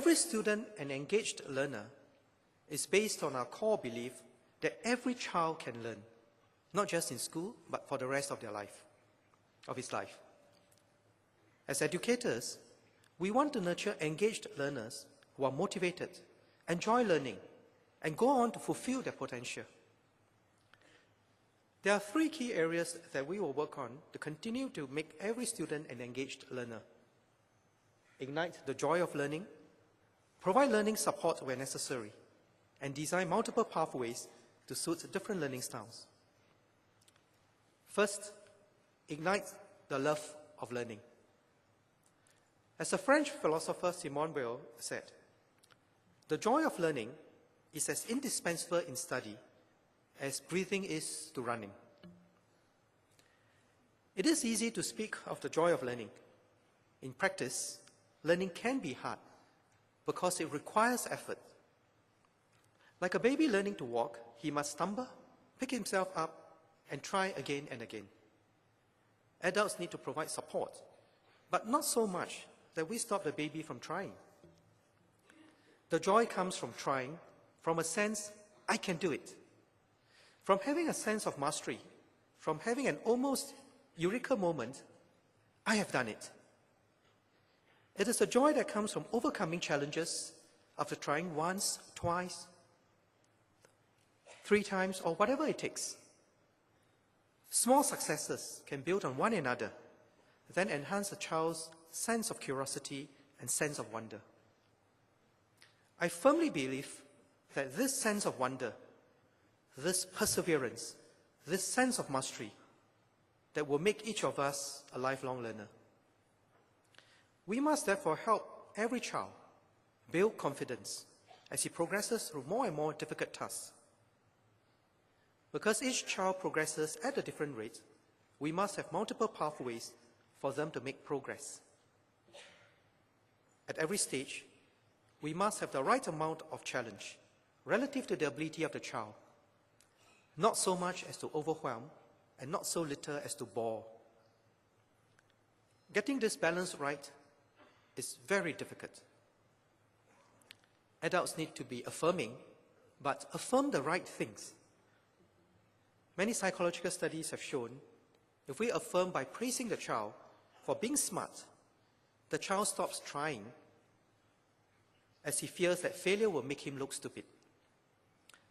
Every student and engaged learner is based on our core belief that every child can learn, not just in school, but for the rest of his life. As educators, we want to nurture engaged learners who are motivated, enjoy learning, and go on to fulfill their potential. There are 3 key areas that we will work on to continue to make every student an engaged learner. Ignite the joy of learning, provide learning support where necessary, and design multiple pathways to suit different learning styles. First, ignite the love of learning. As the French philosopher Simone Weil said, the joy of learning is as indispensable in study as breathing is to running. It is easy to speak of the joy of learning. In practice, learning can be hard because it requires effort. Like a baby learning to walk, he must stumble, pick himself up, and try again and again. Adults need to provide support, but not so much that we stop the baby from trying. The joy comes from trying, from a sense, I can do it. From having a sense of mastery, from having an almost eureka moment, I have done it. It is a joy that comes from overcoming challenges after trying once, twice, 3 times, or whatever it takes. Small successes can build on one another, then enhance a child's sense of curiosity and sense of wonder. I firmly believe that this sense of wonder, this perseverance, this sense of mastery, that will make each of us a lifelong learner. We must therefore help every child build confidence as he progresses through more and more difficult tasks. Because each child progresses at a different rate, we must have multiple pathways for them to make progress. At every stage, we must have the right amount of challenge relative to the ability of the child, not so much as to overwhelm and not so little as to bore. Getting this balance right is very difficult. Adults need to be affirming, but affirm the right things. Many psychological studies have shown if we affirm by praising the child for being smart, the child stops trying as he fears that failure will make him look stupid.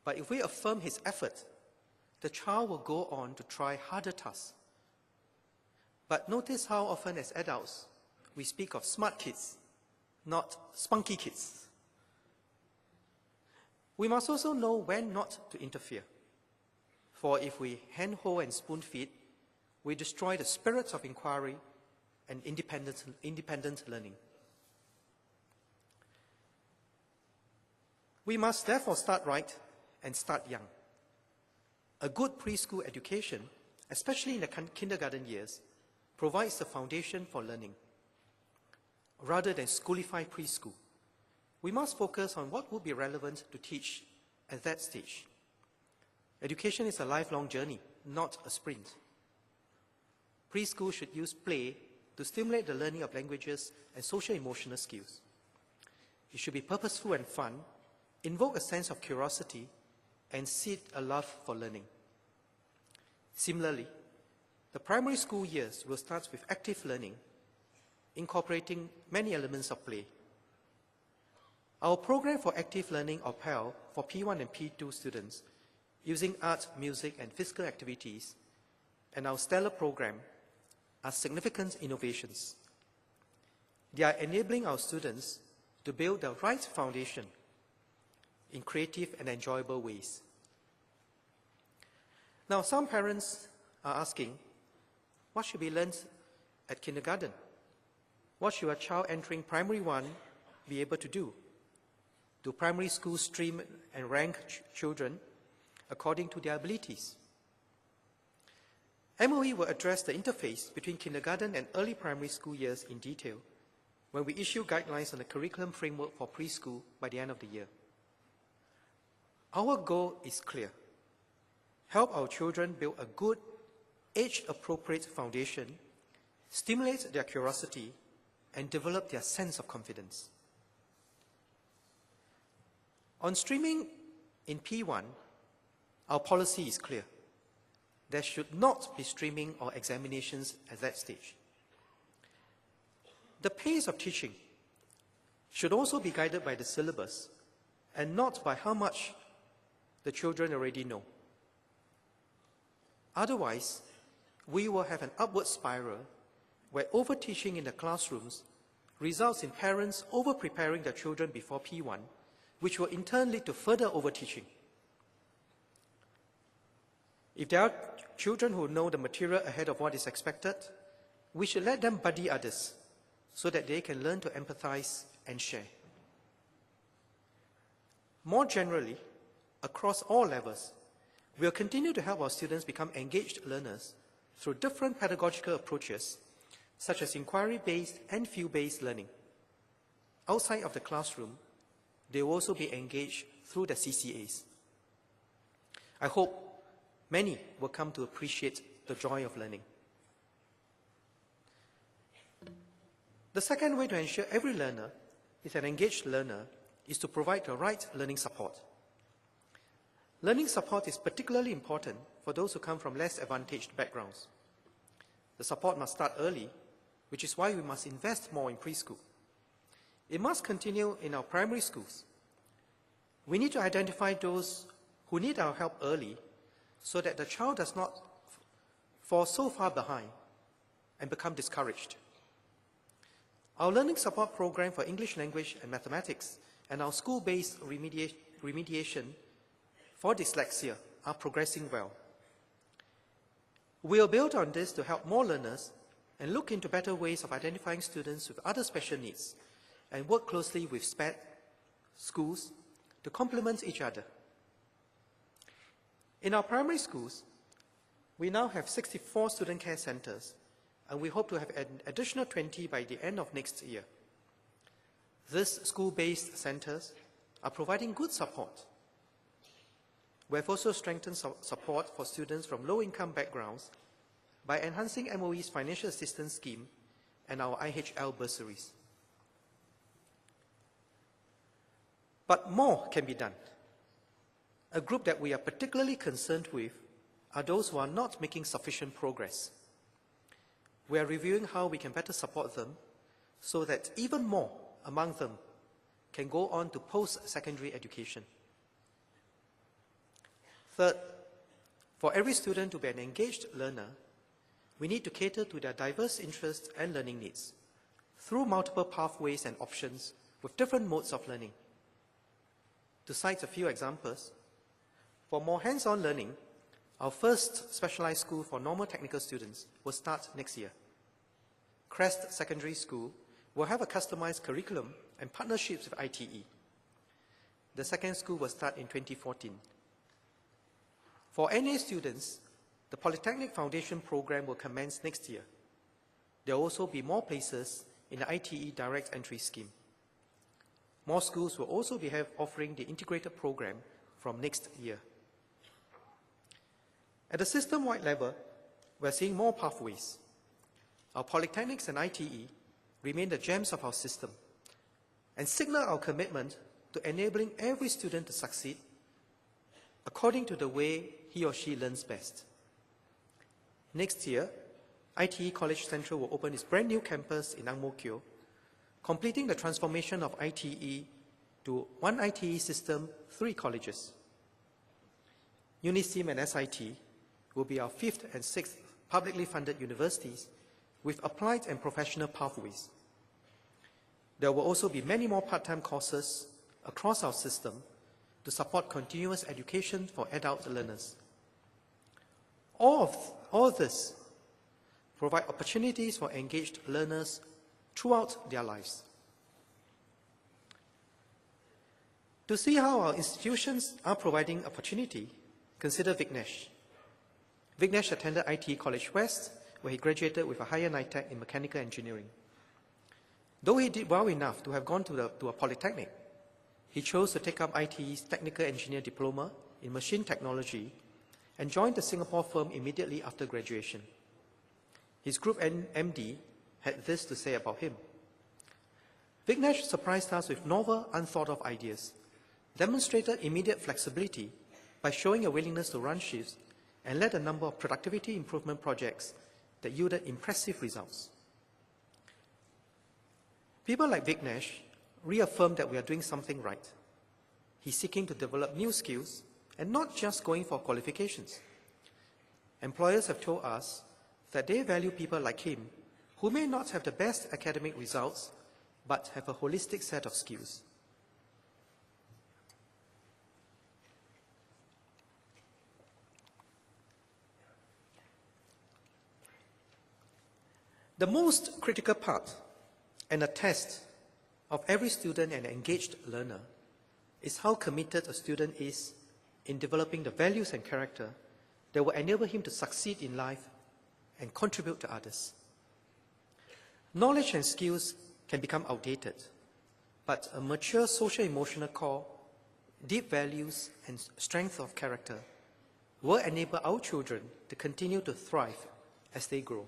But if we affirm his effort, the child will go on to try harder tasks. But notice how often as adults, we speak of smart kids, not spunky kids. We must also know when not to interfere. For if we handhold and spoon-feed, we destroy the spirit of inquiry and independent learning. We must therefore start right and start young. A good preschool education, especially in the kindergarten years, provides the foundation for learning. Rather than schoolify preschool, we must focus on what would be relevant to teach at that stage. Education is a lifelong journey, not a sprint. Preschool should use play to stimulate the learning of languages and social-emotional skills. It should be purposeful and fun, invoke a sense of curiosity, and seed a love for learning. Similarly, the primary school years will start with active learning, incorporating many elements of play. Our program for active learning, or PAL, for P1 and P2 students, using art, music, and physical activities, and our Stellar program are significant innovations. They are enabling our students to build the right foundation in creative and enjoyable ways. Now, some parents are asking, what should be learned at kindergarten? What should a child entering primary 1 be able to do? Do primary schools stream and rank children according to their abilities? MOE will address the interface between kindergarten and early primary school years in detail when we issue guidelines on the curriculum framework for preschool by the end of the year. Our goal is clear. Help our children build a good, age-appropriate foundation, stimulate their curiosity, and develop their sense of confidence. On streaming in P1, our policy is clear. There should not be streaming or examinations at that stage. The pace of teaching should also be guided by the syllabus and not by how much the children already know. Otherwise, we will have an upward spiral where overteaching in the classrooms results in parents over-preparing their children before P1, which will in turn lead to further overteaching. If there are children who know the material ahead of what is expected, we should let them buddy others so that they can learn to empathize and share. More generally, across all levels, we will continue to help our students become engaged learners through different pedagogical approaches, such as inquiry-based and field-based learning. Outside of the classroom, they will also be engaged through the CCAs. I hope many will come to appreciate the joy of learning. The second way to ensure every learner is an engaged learner is to provide the right learning support. Learning support is particularly important for those who come from less advantaged backgrounds. The support must start early, which is why we must invest more in preschool. It must continue in our primary schools. We need to identify those who need our help early so that the child does not fall so far behind and become discouraged. Our learning support program for English language and mathematics and our school-based remediation for dyslexia are progressing well. We'll build on this to help more learners and look into better ways of identifying students with other special needs and work closely with SPED schools to complement each other. In our primary schools, we now have 64 student care centers, and we hope to have an additional 20 by the end of next year. These school-based centers are providing good support. We have also strengthened support for students from low-income backgrounds by enhancing MOE's financial assistance scheme and our IHL bursaries. But more can be done. A group that we are particularly concerned with are those who are not making sufficient progress. We are reviewing how we can better support them so that even more among them can go on to post-secondary education. Third, for every student to be an engaged learner, we need to cater to their diverse interests and learning needs through multiple pathways and options with different modes of learning. To cite a few examples, for more hands-on learning, our first specialized school for normal technical students will start next year. Crest Secondary School will have a customized curriculum and partnerships with ITE. The second school will start in 2014. For NA students, the Polytechnic Foundation program will commence next year. There will also be more places in the ITE Direct Entry Scheme. More schools will also be offering the integrated program from next year. At the system-wide level, we're seeing more pathways. Our polytechnics and ITE remain the gems of our system and signal our commitment to enabling every student to succeed according to the way he or she learns best. Next year, ITE College Central will open its brand new campus in Ang Mo Kio, completing the transformation of ITE to one ITE system, 3 colleges. UniSIM and SIT will be our 5th and 6th publicly funded universities with applied and professional pathways. There will also be many more part-time courses across our system to support continuous education for adult learners. All this provide opportunities for engaged learners throughout their lives. To see how our institutions are providing opportunity, consider Vignesh. Vignesh attended ITE College West, where he graduated with a higher NITEC in mechanical engineering. Though he did well enough to have gone to a polytechnic, he chose to take up ITE's Technical Engineer Diploma in Machine Technology and joined the Singapore firm immediately after graduation. His group MD had this to say about him. Vignesh surprised us with novel, unthought-of ideas demonstrated immediate flexibility by showing a willingness to run shifts and led a number of productivity improvement projects that yielded impressive results. People like Vignesh reaffirmed that we are doing something right. He's seeking to develop new skills and not just going for qualifications. Employers have told us that they value people like him who may not have the best academic results but have a holistic set of skills. The most critical part and a test of every student and engaged learner is how committed a student is in developing the values and character that will enable him to succeed in life and contribute to others. Knowledge and skills can become outdated, but a mature social-emotional core, deep values, and strength of character will enable our children to continue to thrive as they grow.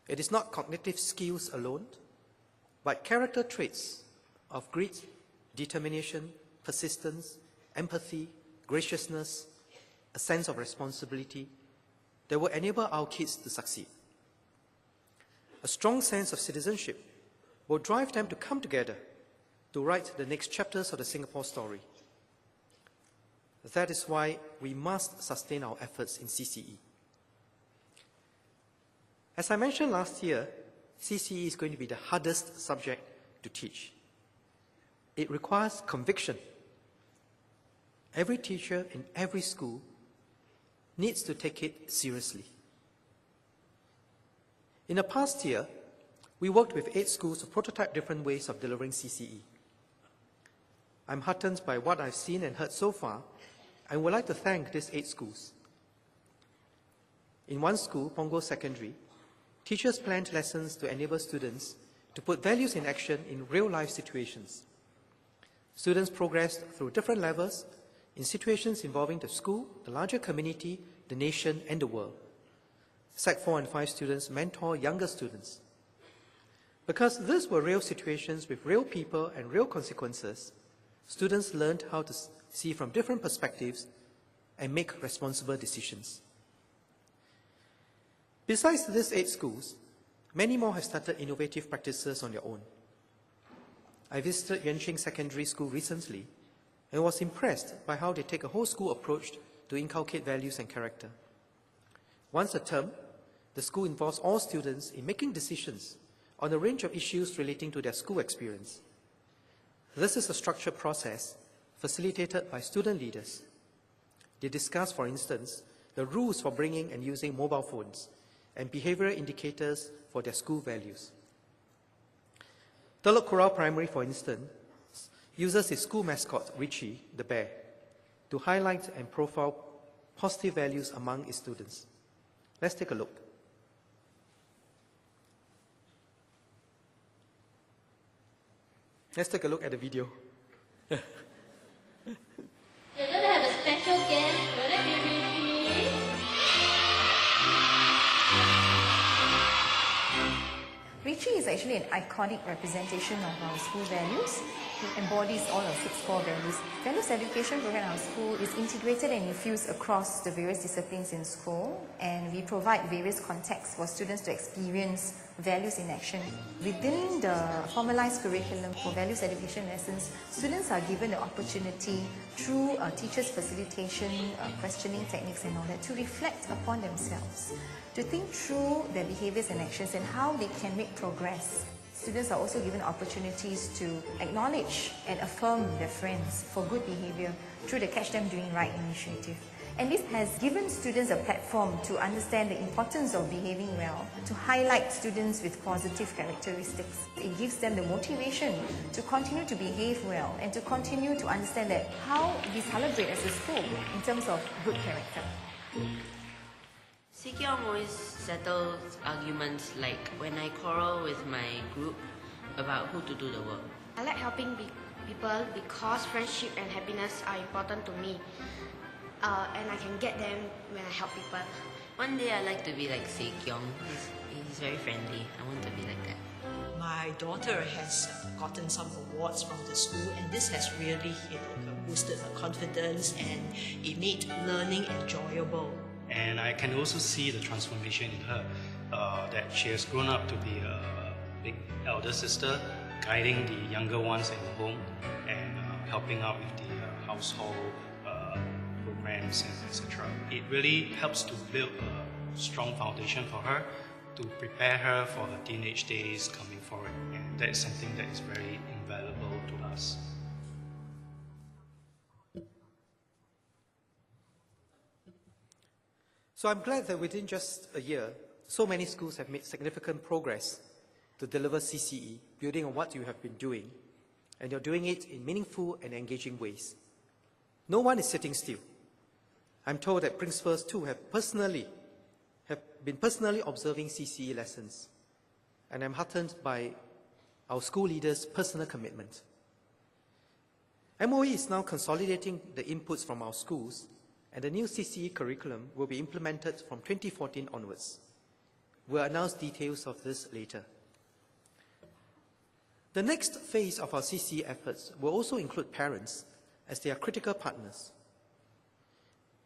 It is not cognitive skills alone, but character traits of grit, determination, persistence, empathy, graciousness, a sense of responsibility that will enable our kids to succeed. A strong sense of citizenship will drive them to come together to write the next chapters of the Singapore story. That is why we must sustain our efforts in CCE. As I mentioned last year, CCE is going to be the hardest subject to teach. It requires conviction. Every teacher in every school needs to take it seriously. In the past year, we worked with 8 schools to prototype different ways of delivering CCE. I'm heartened by what I've seen and heard so far, and would like to thank these 8 schools. In one school, Punggol Secondary, teachers planned lessons to enable students to put values in action in real-life situations. Students progressed through different levels in situations involving the school, the larger community, the nation, and the world. Sec 4 and 5 students mentor younger students. Because these were real situations with real people and real consequences, students learned how to see from different perspectives and make responsible decisions. Besides these 8 schools, many more have started innovative practices on their own. I visited Yuanqing Secondary School recently and was impressed by how they take a whole school approach to inculcate values and character. Once a term, the school involves all students in making decisions on a range of issues relating to their school experience. This is a structured process facilitated by student leaders. They discuss, for instance, the rules for bringing and using mobile phones and behavioral indicators for their school values. Telok Kurau Primary, for instance, uses its school mascot, Richie, the bear, to highlight and profile positive values among its students. Let's take a look. Let's take a look at the video. You're going to have a special guest. Will it be Richie? Richie is actually an iconic representation of our school values. He embodies all our 6 core values. Values education program in our school is integrated and infused across the various disciplines in school, and we provide various contexts for students to experience values in action. Within the formalized curriculum for values education lessons, students are given the opportunity through teachers' facilitation, questioning techniques and all that to reflect upon themselves, to think through their behaviors and actions and how they can make progress. Students are also given opportunities to acknowledge and affirm their friends for good behavior through the Catch Them Doing Right initiative. And this has given students a platform to understand the importance of behaving well, to highlight students with positive characteristics. It gives them the motivation to continue to behave well and to continue to understand that how we celebrate as a school in terms of good character. Sikyong always settles arguments like when I quarrel with my group about who to do the work. I like helping people because friendship and happiness are important to me. And I can get them when I help people. One day I like to be like Sikyong. He's very friendly. I want to be like that. my daughter has gotten some awards from the school, and this has really, boosted her confidence and it made learning enjoyable. And I can also see the transformation in her, that she has grown up to be a big elder sister, guiding the younger ones at home and helping out with the household programs and etc. It really helps to build a strong foundation for her to prepare her for her teenage days coming forward, and that is something that is very invaluable to us. So I'm glad that within just a year, so many schools have made significant progress to deliver CCE, building on what you have been doing, and you're doing it in meaningful and engaging ways. No one is sitting still. I'm told that principals too have been personally observing CCE lessons, and I'm heartened by our school leaders' personal commitment. MOE is now consolidating the inputs from our schools, and the new CCE curriculum will be implemented from 2014 onwards. We'll announce details of this later. The next phase of our CCE efforts will also include parents, as they are critical partners.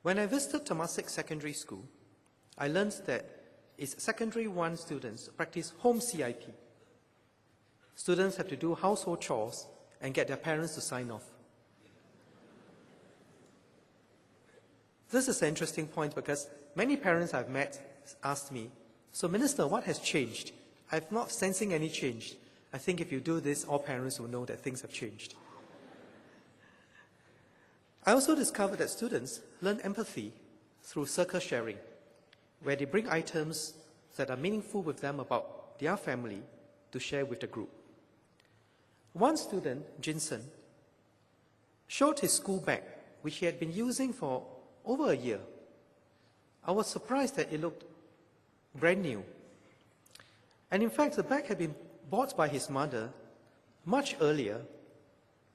When I visited Temasek Secondary School, I learned that its Secondary 1 students practice home CIP. Students have to do household chores and get their parents to sign off. This is an interesting point because many parents I've met asked me, "So Minister, what has changed?" I'm not sensing any change. I think if you do this, all parents will know that things have changed. I also discovered that students learn empathy through circle sharing, where they bring items that are meaningful with them about their family to share with the group. One student, Jinsen, showed his school bag, which he had been using for over a year. I was surprised that it looked brand new. And in fact, the bag had been bought by his mother much earlier,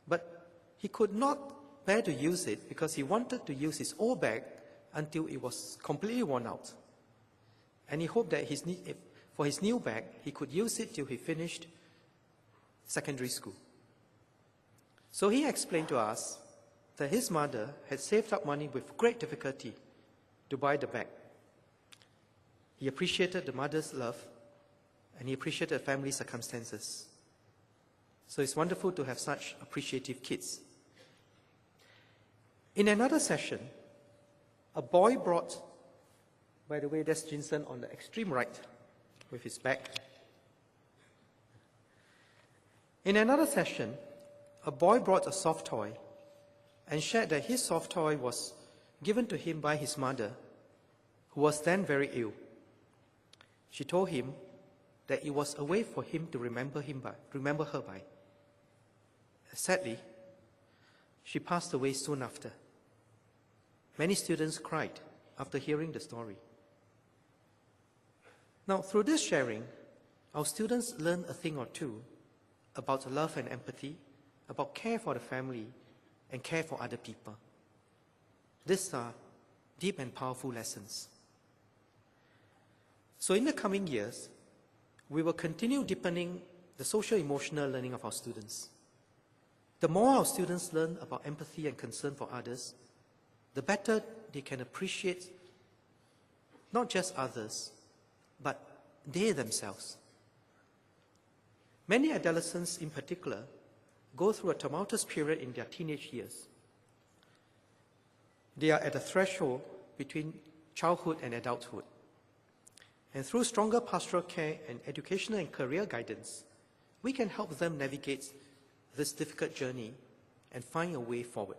but he could not bear to use it because he wanted to use his old bag until it was completely worn out. And he hoped that for his new bag, he could use it till he finished secondary school. So he explained to us that his mother had saved up money with great difficulty to buy the bag. He appreciated the mother's love, and he appreciated the family circumstances. So it's wonderful to have such appreciative kids. In another session, a boy brought, by the way, that's Jinsen on the extreme right with his bag. In another session, a boy brought a soft toy and shared that his soft toy was given to him by his mother, who was then very ill. She told him that it was a way for him to remember her by. Sadly, she passed away soon after. Many students cried after hearing the story. Now, through this sharing, our students learn a thing or two about love and empathy, about care for the family, and care for other people. These are deep and powerful lessons. So in the coming years, we will continue deepening the social-emotional learning of our students. The more our students learn about empathy and concern for others, the better they can appreciate not just others, but they themselves. Many adolescents in particular go through a tumultuous period in their teenage years. They are at a threshold between childhood and adulthood. And through stronger pastoral care and educational and career guidance, we can help them navigate this difficult journey and find a way forward.